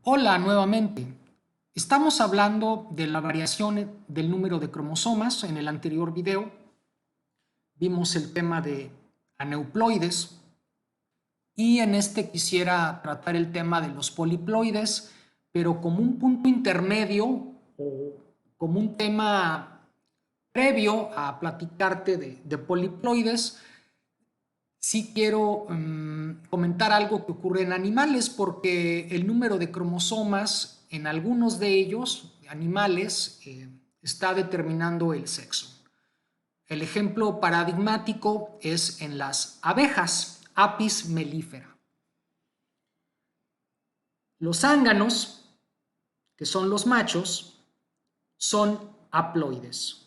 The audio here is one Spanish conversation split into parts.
Hola nuevamente. Estamos hablando de la variación del número de cromosomas. En el anterior video vimos el tema de aneuploides y en este quisiera tratar el tema de los poliploides, pero como un punto intermedio o como un tema previo a platicarte de poliploides. Sí quiero comentar algo que ocurre en animales porque el número de cromosomas en algunos de ellos, animales, está determinando el sexo. El ejemplo paradigmático es en las abejas, Apis mellifera. Los zánganos, que son los machos, son haploides.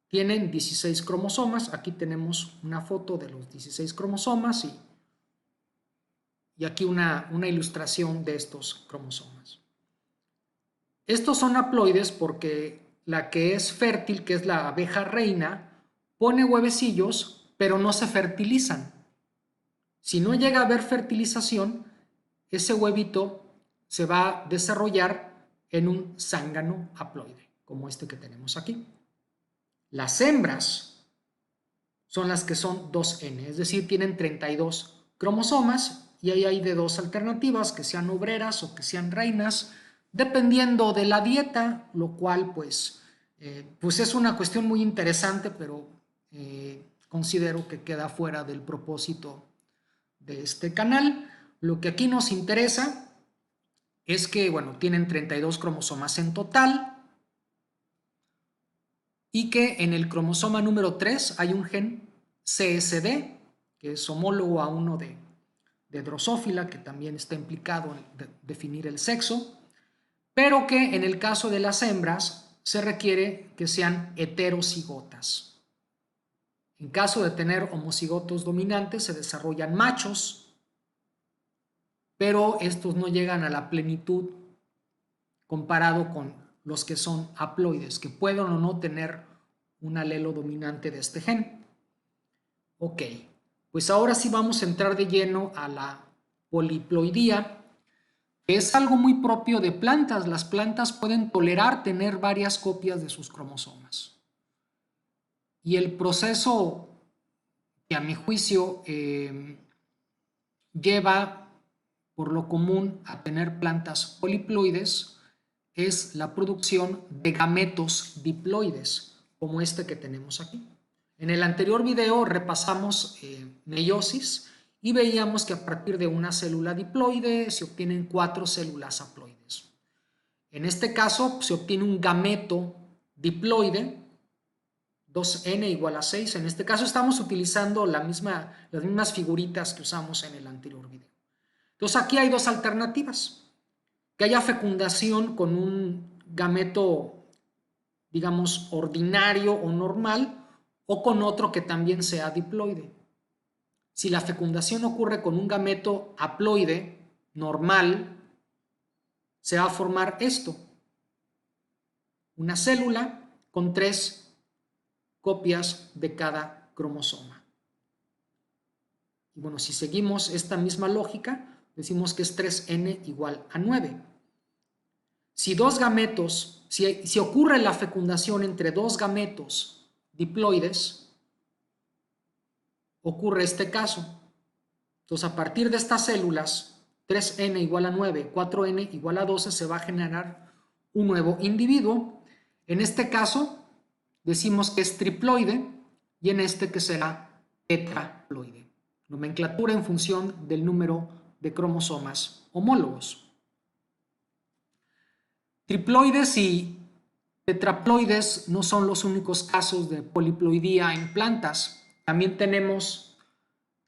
Tienen 16 cromosomas. Aquí tenemos una foto de los 16 cromosomas y aquí una ilustración de estos cromosomas. Estos son haploides porque la que es fértil, que es la abeja reina, pone huevecillos, pero no se fertilizan. Si no llega a haber fertilización, ese huevito se va a desarrollar en un zángano haploide, como este que tenemos aquí. Las hembras son las que son 2N, es decir, tienen 32 cromosomas y ahí hay de dos alternativas, que sean obreras o que sean reinas, dependiendo de la dieta, lo cual pues es una cuestión muy interesante, pero considero que queda fuera del propósito de este canal. Lo que aquí nos interesa es que, bueno, tienen 32 cromosomas en total y que en el cromosoma número 3 hay un gen CSD, que es homólogo a uno de Drosófila, que también está implicado en definir el sexo, pero que en el caso de las hembras se requiere que sean heterocigotas. En caso de tener homocigotos dominantes se desarrollan machos, pero estos no llegan a la plenitud comparado con los que son haploides, que pueden o no tener un alelo dominante de este gen. Ok, pues ahora sí vamos a entrar de lleno a la poliploidía, que es algo muy propio de plantas. Las plantas pueden tolerar tener varias copias de sus cromosomas. Y el proceso que a mi juicio lleva por lo común a tener plantas poliploides es la producción de gametos diploides, como este que tenemos aquí. En el anterior video repasamos meiosis y veíamos que a partir de una célula diploide se obtienen 4 células haploides. En este caso se obtiene un gameto diploide, 2n igual a 6. En este caso estamos utilizando las mismas figuritas que usamos en el anterior video. Entonces aquí hay dos alternativas. Que haya fecundación con un gameto, digamos, ordinario o normal, o con otro que también sea diploide. Si la fecundación ocurre con un gameto haploide normal, se va a formar esto, una célula con 3 copias de cada cromosoma. Y bueno, si seguimos esta misma lógica, decimos que es 3n igual a 9. Si dos gametos, si ocurre la fecundación entre dos gametos diploides, ocurre este caso. Entonces, a partir de estas células, 3n igual a 9, 4n igual a 12, se va a generar un nuevo individuo. En este caso, decimos que es triploide y en este que será tetraploide. Nomenclatura en función del número de cromosomas homólogos. Triploides y tetraploides no son los únicos casos de poliploidía en plantas. También tenemos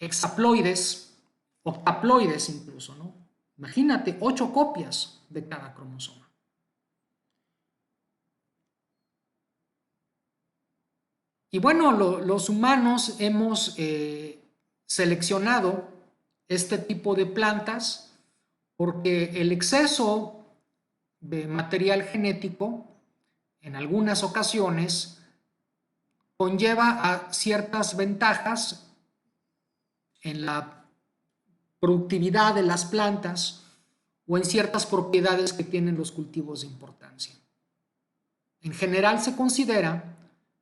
hexaploides, octaploides incluso, ¿no? Imagínate, 8 copias de cada cromosoma. Y bueno, los humanos hemos seleccionado este tipo de plantas porque el exceso de material genético en algunas ocasiones conlleva a ciertas ventajas en la productividad de las plantas o en ciertas propiedades que tienen los cultivos de importancia. En general se considera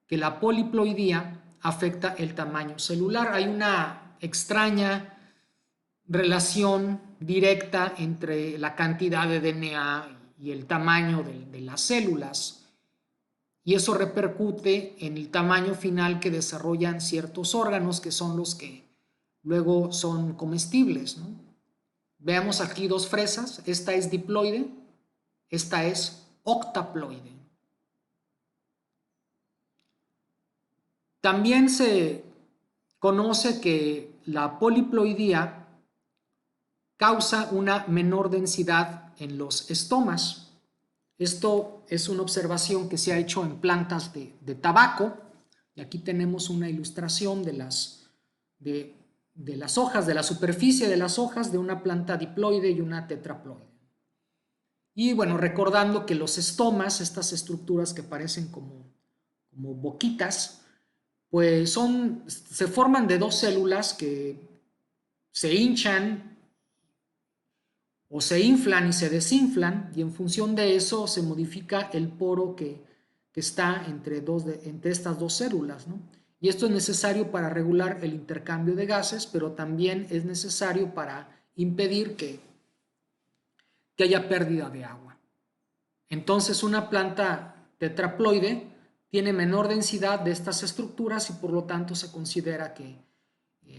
que la poliploidía afecta el tamaño celular. Hay una extraña relación directa entre la cantidad de DNA y el tamaño de las células, y eso repercute en el tamaño final que desarrollan ciertos órganos que son los que luego son comestibles, ¿no? Veamos aquí dos fresas, esta es diploide, esta es octaploide. También se conoce que la poliploidía causa una menor densidad en los estomas. Esto es una observación que se ha hecho en plantas de tabaco, y aquí tenemos una ilustración de las hojas, de la superficie de las hojas de una planta diploide y una tetraploide. Y bueno, recordando que los estomas, estas estructuras que parecen como boquitas, pues se forman de dos células que se hinchan o se inflan y se desinflan, y en función de eso se modifica el poro que está entre estas dos células, ¿no? Y esto es necesario para regular el intercambio de gases, pero también es necesario para impedir que haya pérdida de agua. Entonces, una planta tetraploide tiene menor densidad de estas estructuras y por lo tanto se considera que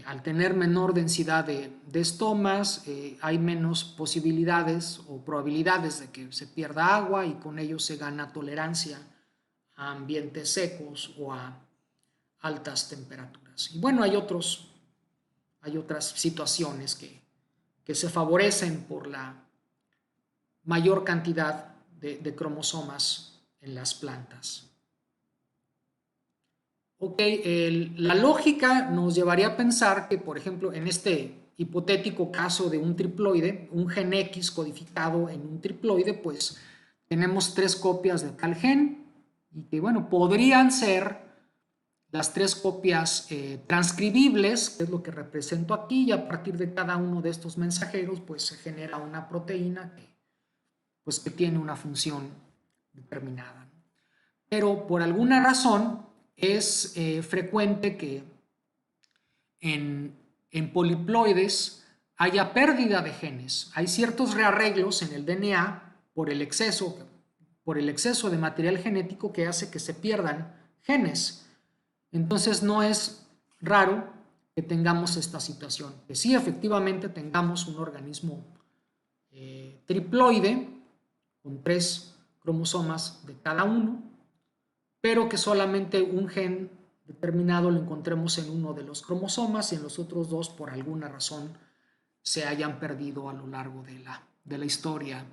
al tener menor densidad de estomas hay menos posibilidades o probabilidades de que se pierda agua, y con ello se gana tolerancia a ambientes secos o a altas temperaturas. Y bueno, hay otras situaciones que se favorecen por la mayor cantidad de cromosomas en las plantas. Ok, la lógica nos llevaría a pensar que, por ejemplo, en este hipotético caso de un triploide, un gen X codificado en un triploide, pues tenemos 3 copias de tal gen, y que, bueno, podrían ser las 3 copias transcribibles, que es lo que represento aquí, y a partir de cada uno de estos mensajeros, pues se genera una proteína que tiene una función determinada. Pero por alguna razón es frecuente que en poliploides haya pérdida de genes. Hay ciertos rearreglos en el DNA por el exceso de material genético que hace que se pierdan genes. Entonces no es raro que tengamos esta situación, que sí, efectivamente tengamos un organismo triploide con 3 cromosomas de cada uno, pero que solamente un gen determinado lo encontremos en uno de los cromosomas y en los otros 2 por alguna razón se hayan perdido a lo largo de la historia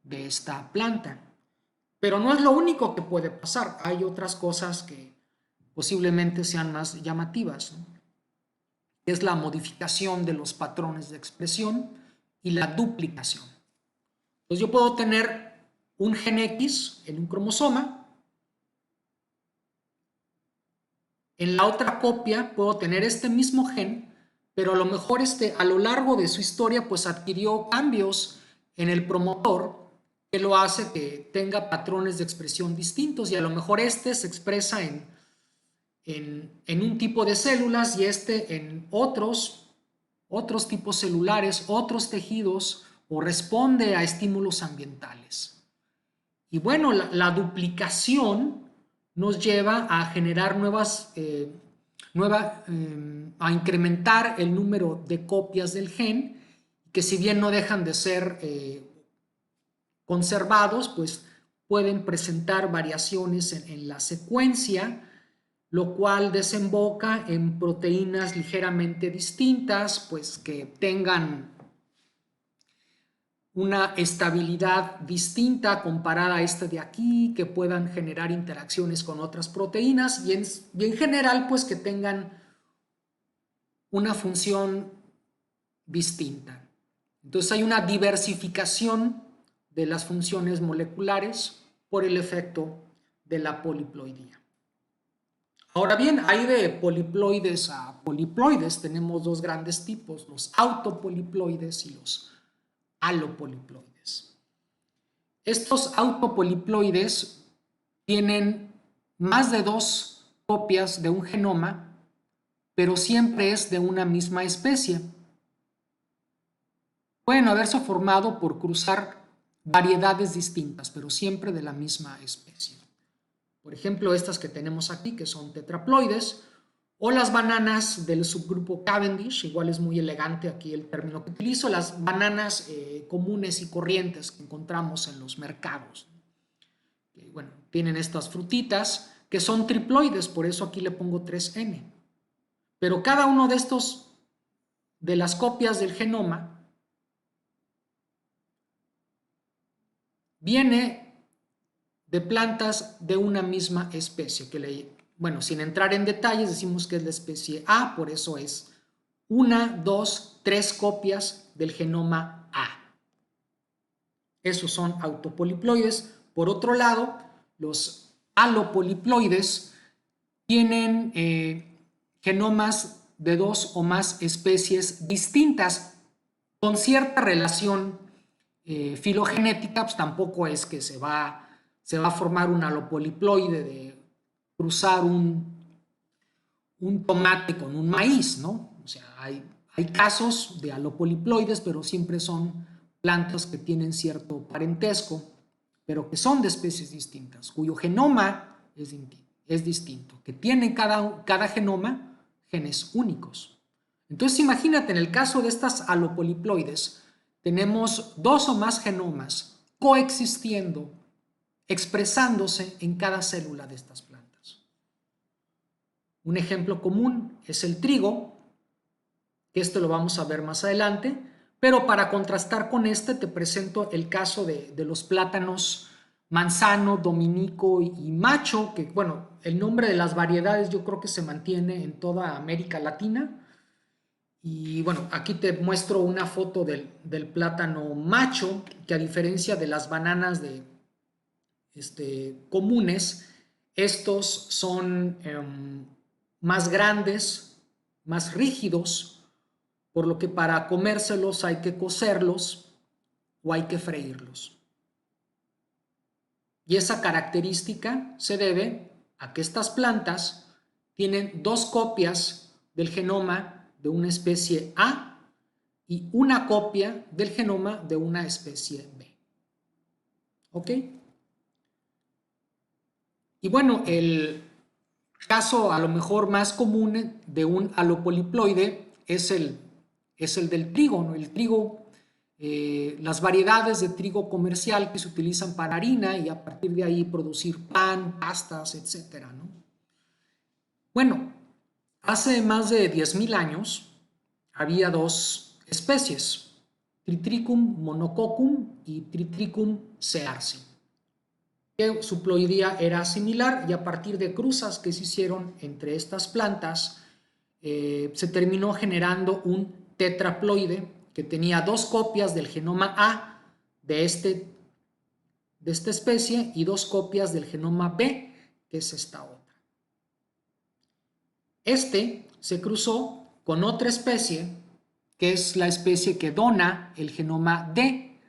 de esta planta. Pero no es lo único que puede pasar, hay otras cosas que posiblemente sean más llamativas, ¿no? Es la modificación de los patrones de expresión y la duplicación. Entonces yo puedo tener un gen X en un cromosoma, en la otra copia puedo tener este mismo gen, pero a lo mejor a lo largo de su historia pues adquirió cambios en el promotor que lo hace que tenga patrones de expresión distintos, y a lo mejor se expresa en un tipo de células y en otros tipos celulares, otros tejidos, o responde a estímulos ambientales. Y bueno, la duplicación nos lleva a generar a incrementar el número de copias del gen, que si bien no dejan de ser conservados, pues pueden presentar variaciones en la secuencia, lo cual desemboca en proteínas ligeramente distintas, pues que tengan una estabilidad distinta comparada a esta de aquí, que puedan generar interacciones con otras proteínas y en general pues que tengan una función distinta. Entonces hay una diversificación de las funciones moleculares por el efecto de la poliploidía. Ahora bien, hay de poliploides a poliploides. Tenemos 2 grandes tipos, los autopoliploides y los alopoliploides. Estos autopoliploides tienen más de 2 copias de un genoma, pero siempre es de una misma especie. Pueden haberse formado por cruzar variedades distintas, pero siempre de la misma especie. Por ejemplo, estas que tenemos aquí, que son tetraploides, o las bananas del subgrupo Cavendish, igual es muy elegante aquí el término que utilizo, las bananas comunes y corrientes que encontramos en los mercados. Bueno, tienen estas frutitas que son triploides, por eso aquí le pongo 3N. Pero cada uno de estos, de las copias del genoma, viene de plantas de una misma especie, bueno, sin entrar en detalles, decimos que es la especie A, por eso es 1, 2, 3 copias del genoma A. Esos son autopoliploides. Por otro lado, los alopoliploides tienen genomas de 2 o más especies distintas, con cierta relación filogenética, pues tampoco es que se va a formar un alopoliploide de cruzar un tomate con un maíz, ¿no? O sea, hay casos de alopoliploides, pero siempre son plantas que tienen cierto parentesco, pero que son de especies distintas, cuyo genoma es distinto, que tiene cada genoma genes únicos. Entonces, imagínate, en el caso de estas alopoliploides, tenemos 2 o más genomas coexistiendo, expresándose en cada célula de estas plantas. Un ejemplo común es el trigo, que esto lo vamos a ver más adelante, pero para contrastar con este te presento el caso de los plátanos manzano, dominico y macho, que bueno, el nombre de las variedades yo creo que se mantiene en toda América Latina. Y bueno, aquí te muestro una foto del plátano macho, que a diferencia de las bananas comunes, estos son más grandes, más rígidos, por lo que para comérselos hay que cocerlos o hay que freírlos. Y esa característica se debe a que estas plantas tienen 2 copias del genoma de una especie A y una copia del genoma de una especie B. ¿Ok? Y bueno, el caso a lo mejor más común de un alopoliploide es el del trigo, ¿no? El trigo, las variedades de trigo comercial que se utilizan para harina y a partir de ahí producir pan, pastas, etcétera, ¿no? Bueno, hace más de 10.000 años había 2 especies, Triticum monococcum y Triticum cearci, que su ploidía era similar y a partir de cruzas que se hicieron entre estas plantas se terminó generando un tetraploide que tenía 2 copias del genoma A de esta especie y 2 copias del genoma B, que es esta otra. Este se cruzó con otra especie, que es la especie que dona el genoma D,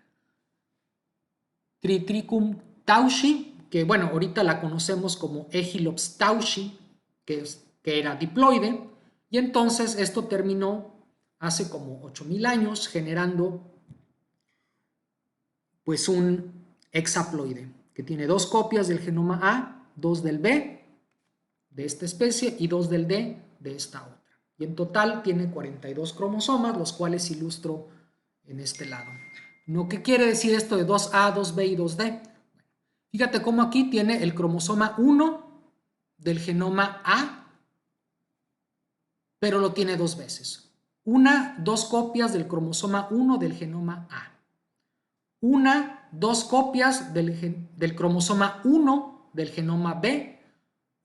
Triticum tauchi, que bueno, ahorita la conocemos como Aegilops tauchi, que era diploide, y entonces esto terminó hace como 8.000 años generando pues un hexaploide, que tiene 2 copias del genoma A, 2 del B de esta especie y 2 del D de esta otra. Y en total tiene 42 cromosomas, los cuales ilustro en este lado. ¿No? ¿Qué quiere decir esto de 2A, 2B y 2D? Fíjate cómo aquí tiene el cromosoma 1 del genoma A, pero lo tiene 2 veces. 2 copias del cromosoma 1 del genoma A. 2 copias del cromosoma 1 del genoma B.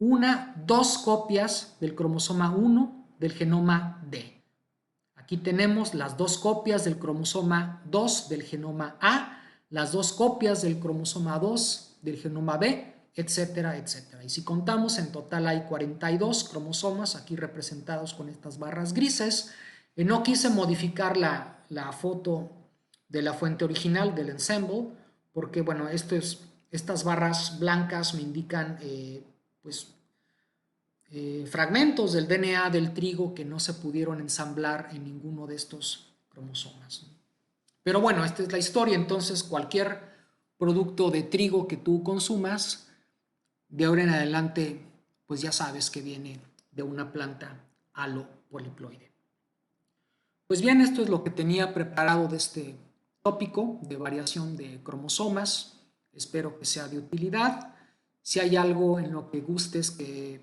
2 copias del cromosoma 1 del genoma D. Aquí tenemos las 2 copias del cromosoma 2 del genoma A, las 2 copias del cromosoma 2 del genoma B, etcétera, etcétera. Y si contamos, en total hay 42 cromosomas aquí representados con estas barras grises. No quise modificar la foto de la fuente original, del ensemble, porque bueno, estas barras blancas me indican pues, fragmentos del DNA del trigo que no se pudieron ensamblar en ninguno de estos cromosomas. Pero bueno, esta es la historia, entonces cualquier producto de trigo que tú consumas, de ahora en adelante, pues ya sabes que viene de una planta halopoliploide. Pues bien, esto es lo que tenía preparado de este tópico de variación de cromosomas. Espero que sea de utilidad. Si hay algo en lo que gustes que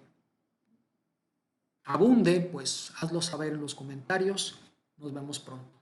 abunde, pues hazlo saber en los comentarios. Nos vemos pronto.